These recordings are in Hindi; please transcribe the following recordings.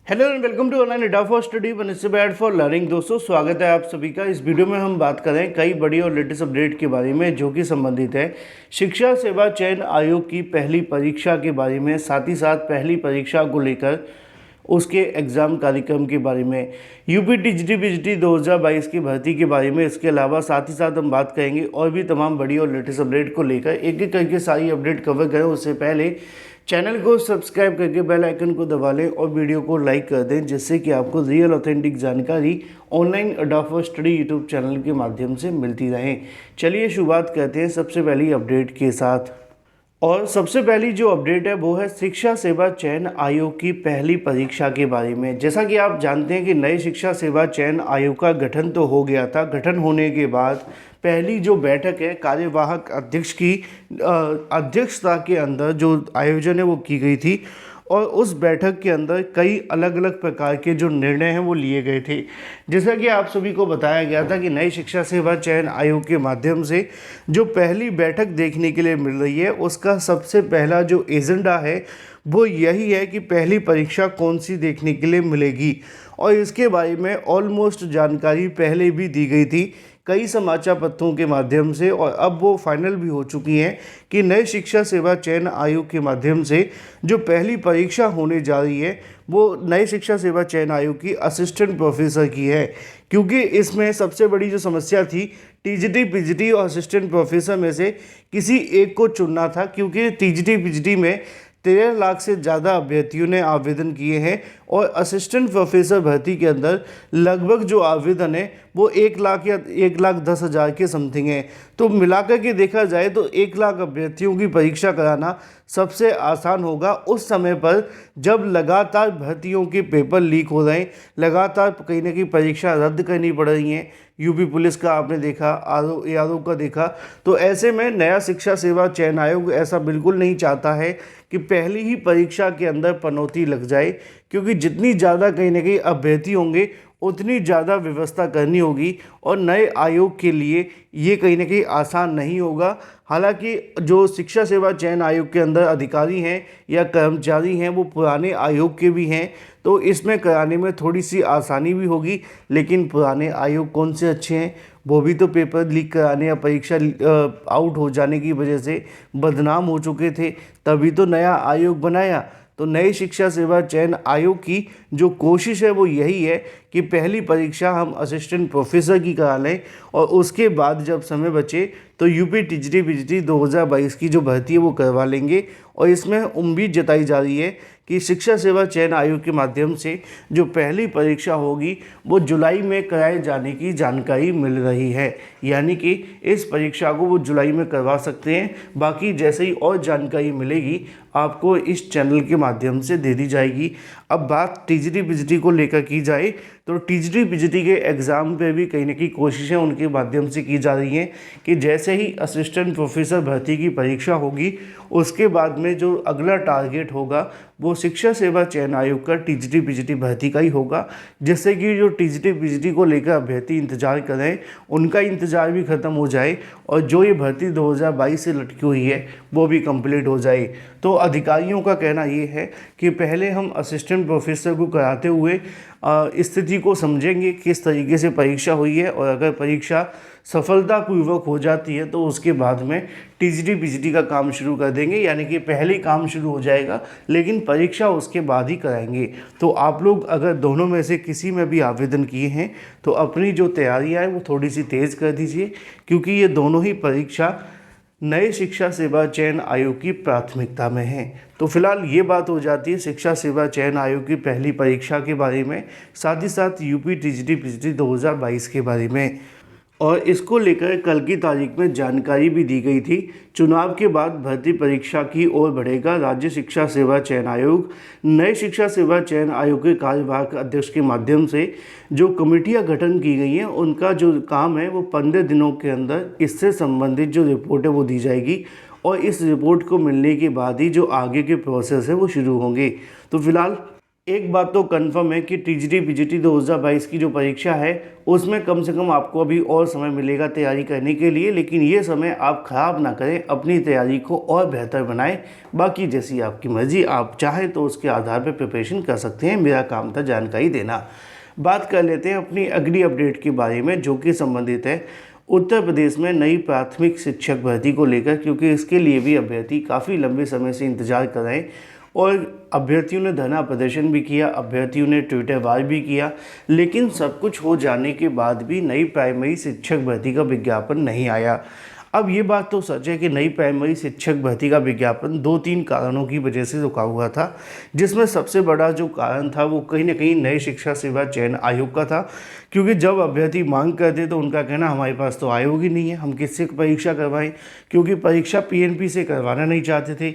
Hello and welcome to online Adda for study one for learning. दोस्तों, स्वागत है आप सभी का। इस वीडियो में हम बात करें कई बड़ी और लेटेस्ट अपडेट के बारे में जो कि संबंधित है शिक्षा सेवा चयन आयोग की पहली परीक्षा के बारे में, साथ ही साथ पहली परीक्षा को लेकर उसके एग्ज़ाम कार्यक्रम के बारे में, यूपी टीजीटी पीजीटी 2022 की भर्ती के बारे में। इसके अलावा साथ ही साथ हम बात करेंगे और भी तमाम बड़ी और लेटेस्ट अपडेट को लेकर। एक एक करके सारी अपडेट कवर करें उससे पहले चैनल को सब्सक्राइब करके बेल आइकन को दबा लें और वीडियो को लाइक कर दें, जिससे कि आपको रियल ऑथेंटिक जानकारी online Adda for study YouTube channel के माध्यम से मिलती रहे। चलिए शुरुआत करते हैं सबसे पहली अपडेट के साथ। और सबसे पहली जो अपडेट है वो है शिक्षा सेवा चयन आयोग की पहली परीक्षा के बारे में। जैसा कि आप जानते हैं कि नए शिक्षा सेवा चयन आयोग का गठन तो हो गया था। गठन होने के बाद पहली जो बैठक है कार्यवाहक अध्यक्ष की अध्यक्षता के अंदर जो आयोजन है वो की गई थी, और उस बैठक के अंदर कई अलग अलग प्रकार के जो निर्णय हैं वो लिए गए थे। जैसा कि आप सभी को बताया गया था कि नई शिक्षा सेवा चयन आयोग के माध्यम से जो पहली बैठक देखने के लिए मिल रही है, उसका सबसे पहला जो एजेंडा है वो यही है कि पहली परीक्षा कौन सी देखने के लिए मिलेगी, और इसके बारे में ऑलमोस्ट जानकारी पहले भी दी गई थी कई समाचार पत्रों के माध्यम से, और अब वो फाइनल भी हो चुकी हैं कि नए शिक्षा सेवा चयन आयोग के माध्यम से जो पहली परीक्षा होने जा रही है वो नए शिक्षा सेवा चयन आयोग की असिस्टेंट प्रोफेसर की है। क्योंकि इसमें सबसे बड़ी जो समस्या थी, टीजीटी पीजीटी और असिस्टेंट प्रोफेसर में से किसी एक को चुनना था, क्योंकि टीजीटी पीजीटी में 13 लाख से ज़्यादा अभ्यर्थियों ने आवेदन किए हैं, और असिस्टेंट प्रोफेसर भर्ती के अंदर लगभग जो आवेदन है वो 1 लाख या 1,10,000 के समथिंग है। तो मिलाकर के देखा जाए तो 1 लाख अभ्यर्थियों की परीक्षा कराना सबसे आसान होगा उस समय पर जब लगातार भर्तियों के पेपर लीक हो रहे हैं, लगातार कहीं ना कहीं परीक्षा रद्द करनी पड़ रही हैं। यूपी पुलिस का आपने देखा, ARO का देखा। तो ऐसे में नया शिक्षा सेवा चयन आयोग ऐसा बिल्कुल नहीं चाहता है कि पहली ही परीक्षा के अंदर पनौती लग जाए, क्योंकि जितनी ज़्यादा कहीं ना कहीं अभ्यर्थी होंगे उतनी ज़्यादा व्यवस्था करनी होगी, और नए आयोग के लिए ये कहीं ना कहीं आसान नहीं होगा। हालांकि जो शिक्षा सेवा चयन आयोग के अंदर अधिकारी हैं या कर्मचारी हैं वो पुराने आयोग के भी हैं, तो इसमें कराने में थोड़ी सी आसानी भी होगी। लेकिन पुराने आयोग कौन से अच्छे हैं, वो भी तो पेपर लीक कराने या परीक्षा आउट हो जाने की वजह से बदनाम हो चुके थे, तभी तो नया आयोग बनाया। तो नई शिक्षा सेवा चयन आयोग की जो कोशिश है वो यही है कि पहली परीक्षा हम असिस्टेंट प्रोफेसर की करा लें, और उसके बाद जब समय बचे तो यूपी टीजीटी पीजीटी 2022 की जो भर्ती है वो करवा लेंगे। और इसमें उम्मीद जताई जा रही है कि शिक्षा सेवा चयन आयोग के माध्यम से जो पहली परीक्षा होगी वो जुलाई में कराए जाने की जानकारी मिल रही है, यानी कि इस परीक्षा को वो जुलाई में करवा सकते हैं। बाकी जैसे ही और जानकारी मिलेगी आपको इस चैनल के माध्यम से दे दी जाएगी। अब बात टीजीटी पीजीटी को लेकर की जाए तो टीजीटी पीजीटी के एग्ज़ाम पे भी कहीं ना कहीं कोशिशें उनके माध्यम से की जा रही हैं कि जैसे ही असिस्टेंट प्रोफेसर भर्ती की परीक्षा होगी उसके बाद में जो अगला टारगेट होगा वो शिक्षा सेवा चयन आयोग का टीजीटी पीजीटी भर्ती का ही होगा, जिससे कि जो टीजीटी पीजीटी को लेकर अभ्यर्थी इंतजार कर रहे हैं उनका इंतज़ार भी ख़त्म हो जाए, और जो ये भर्ती 2022 से लटकी हुई है वो भी कंप्लीट हो जाए। तो अधिकारियों का कहना ये है कि पहले हम असिस्टेंट प्रोफेसर को कराते हुए स्थिति को समझेंगे किस तरीके से परीक्षा हुई है, और अगर परीक्षा सफलतापूर्वक हो जाती है तो उसके बाद में टीजीटी पीजीटी का काम शुरू कर देंगे, यानी कि पहले काम शुरू हो जाएगा लेकिन परीक्षा उसके बाद ही कराएंगे। तो आप लोग अगर दोनों में से किसी में भी आवेदन किए हैं तो अपनी जो तैयारियां हैं वो थोड़ी सी तेज़ कर दीजिए, क्योंकि ये दोनों ही परीक्षा नए शिक्षा सेवा चयन आयोग की प्राथमिकता में है। तो फिलहाल ये बात हो जाती है शिक्षा सेवा चयन आयोग की पहली परीक्षा के बारे में, साथ ही साथ यूपी टीजीटी पीजीटी 2022 के बारे में। और इसको लेकर कल की तारीख में जानकारी भी दी गई थी। चुनाव के बाद भर्ती परीक्षा की ओर बढ़ेगा राज्य शिक्षा सेवा चयन आयोग। नए शिक्षा सेवा चयन आयोग के कार्यवाहक अध्यक्ष के माध्यम से जो कमेटियां गठन की गई हैं उनका जो काम है वो 15 दिनों के अंदर इससे संबंधित जो रिपोर्ट है वो दी जाएगी, और इस रिपोर्ट को मिलने के बाद ही जो आगे के प्रोसेस है वो शुरू होंगे। तो फिलहाल एक बात तो कंफर्म है कि टीजीटी पीजीटी 2022 की जो परीक्षा है उसमें कम से कम आपको अभी और समय मिलेगा तैयारी करने के लिए, लेकिन ये समय आप ख़राब ना करें, अपनी तैयारी को और बेहतर बनाएं। बाकी जैसी आपकी मर्ज़ी, आप चाहें तो उसके आधार पर प्रिपरेशन कर सकते हैं, मेरा काम था जानकारी देना। बात कर लेते हैं अपनी अगली अपडेट के बारे में, जो कि संबंधित है उत्तर प्रदेश में नई प्राथमिक शिक्षक भर्ती को लेकर, क्योंकि इसके लिए भी अभ्यर्थी काफ़ी लंबे समय से इंतजार कर रहे हैं और अभ्यर्थियों ने धरना प्रदर्शन भी किया, अभ्यर्थियों ने ट्विटर वार भी किया, लेकिन सब कुछ हो जाने के बाद भी नई प्राइमरी शिक्षक भर्ती का विज्ञापन नहीं आया। अब ये बात तो सच है कि नई प्राइमरी शिक्षक भर्ती का विज्ञापन 2-3 कारणों की वजह से रुका हुआ था, जिसमें सबसे बड़ा जो कारण था वो कहीं ना कहीं नए शिक्षा सेवा चयन आयोग का था। क्योंकि जब अभ्यर्थी मांग करते तो उनका कहना हमारे पास तो आयोग ही नहीं है, हम किससे परीक्षा करवाएं, क्योंकि परीक्षा पीएनपी से करवाना नहीं चाहते थे।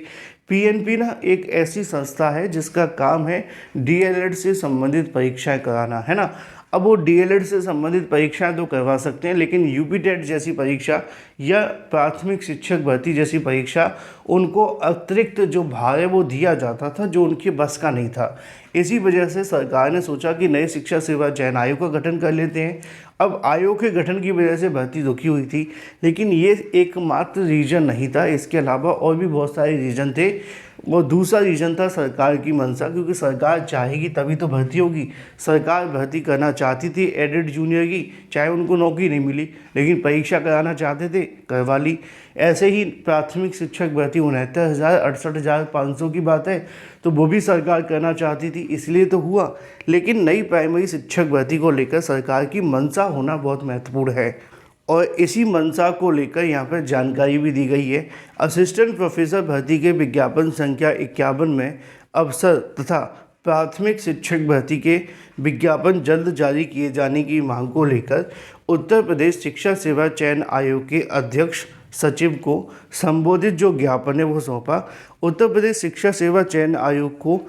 पीएनपी ना एक ऐसी संस्था है जिसका काम है डीएलएड से संबंधित परीक्षाएं कराना, है ना। अब वो डीएलएड से संबंधित परीक्षाएं तो करवा सकते हैं, लेकिन यूपी टेट जैसी परीक्षा या प्राथमिक शिक्षक भर्ती जैसी परीक्षा उनको अतिरिक्त जो भार है वो दिया जाता था, जो उनके बस का नहीं था। इसी वजह से सरकार ने सोचा कि नए शिक्षा सेवा चयन आयोग का गठन कर लेते हैं। अब आयोग के गठन की वजह से भर्ती रुकी हुई थी, लेकिन ये एकमात्र रीज़न नहीं था, इसके अलावा और भी बहुत सारे रीज़न थे। और दूसरा रीज़न था सरकार की मंशा, क्योंकि सरकार चाहेगी तभी तो भर्ती होगी। सरकार भर्ती करना चाहती थी एडेड जूनियर की, चाहे उनको नौकरी नहीं मिली, लेकिन परीक्षा कराना चाहते थे, करवा ली। ऐसे ही प्राथमिक शिक्षक भर्ती 69,000 68,500 की बात है, तो वो भी सरकार करना चाहती थी, इसलिए तो हुआ। लेकिन नई प्राइमरी शिक्षक भर्ती को लेकर सरकार की मंशा होना बहुत महत्वपूर्ण है, और इसी मंशा को लेकर यहाँ पर जानकारी भी दी गई है। असिस्टेंट प्रोफेसर भर्ती के विज्ञापन संख्या 51 में अवसर तथा प्राथमिक शिक्षक भर्ती के विज्ञापन जल्द जारी किए जाने की मांग को लेकर उत्तर प्रदेश शिक्षा सेवा चयन आयोग के अध्यक्ष सचिव को संबोधित जो ज्ञापन है वो सौंपा। उत्तर प्रदेश शिक्षा सेवा चयन आयोग को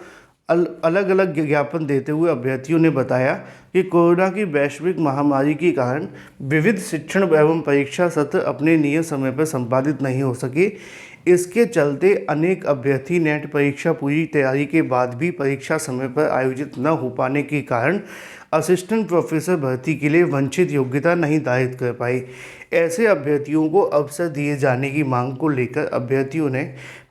अलग अलग ज्ञापन देते हुए अभ्यर्थियों ने बताया कि कोरोना की वैश्विक महामारी के कारण विविध शिक्षण एवं परीक्षा सत्र अपने नियत समय पर संपादित नहीं हो सके। इसके चलते अनेक अभ्यर्थी नेट परीक्षा पूरी तैयारी के बाद भी परीक्षा समय पर आयोजित न हो पाने के कारण असिस्टेंट प्रोफेसर भर्ती के लिए वंचित योग्यता नहीं दायर कर पाए। ऐसे अभ्यर्थियों को अवसर दिए जाने की मांग को लेकर अभ्यर्थियों ने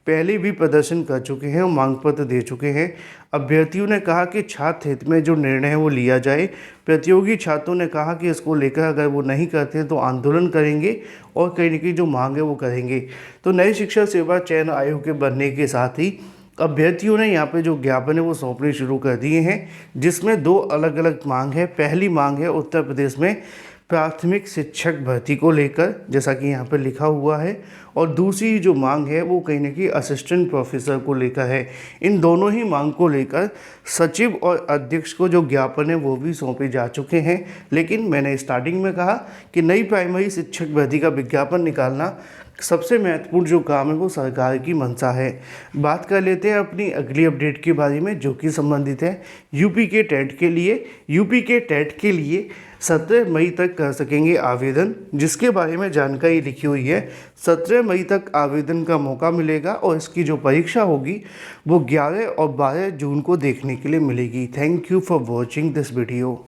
पहले भी प्रदर्शन कर चुके हैं और मांग पत्र दे चुके हैं। अभ्यर्थियों ने कहा कि छात्र हित में जो निर्णय है वो लिया जाए। प्रतियोगी छात्रों ने कहा कि इसको लेकर अगर वो नहीं करते तो आंदोलन करेंगे और कहीं न कहीं जो मांग है वो करेंगे। तो नई शिक्षा सेवा चयन आयोग के बनने के साथ ही अभ्यर्थियों ने यहाँ पे जो ज्ञापन है वो सौंपने शुरू कर दिए हैं, जिसमें 2 अलग अलग मांग है। पहली मांग है उत्तर प्रदेश में प्राथमिक शिक्षक भर्ती को लेकर, जैसा कि यहाँ पर लिखा हुआ है, और दूसरी जो मांग है वो कहीं ना कहीं असिस्टेंट प्रोफेसर को लेकर है। इन दोनों ही मांग को लेकर सचिव और अध्यक्ष को जो ज्ञापन है वो भी सौंपे जा चुके हैं। लेकिन मैंने स्टार्टिंग में कहा कि नई प्राइमरी शिक्षक भर्ती का विज्ञापन निकालना सबसे महत्वपूर्ण जो काम है वो सरकार की मंशा है। बात कर लेते हैं अपनी अगली अपडेट के बारे में, जो कि संबंधित है यूपी के टेट के लिए। यूपी के टेट के लिए 17 मई तक कर सकेंगे आवेदन, जिसके बारे में जानकारी लिखी हुई है। 17 मई तक आवेदन का मौका मिलेगा और इसकी जो परीक्षा होगी वो 11 और 12 जून को देखने के लिए मिलेगी। Thank you for watching this video.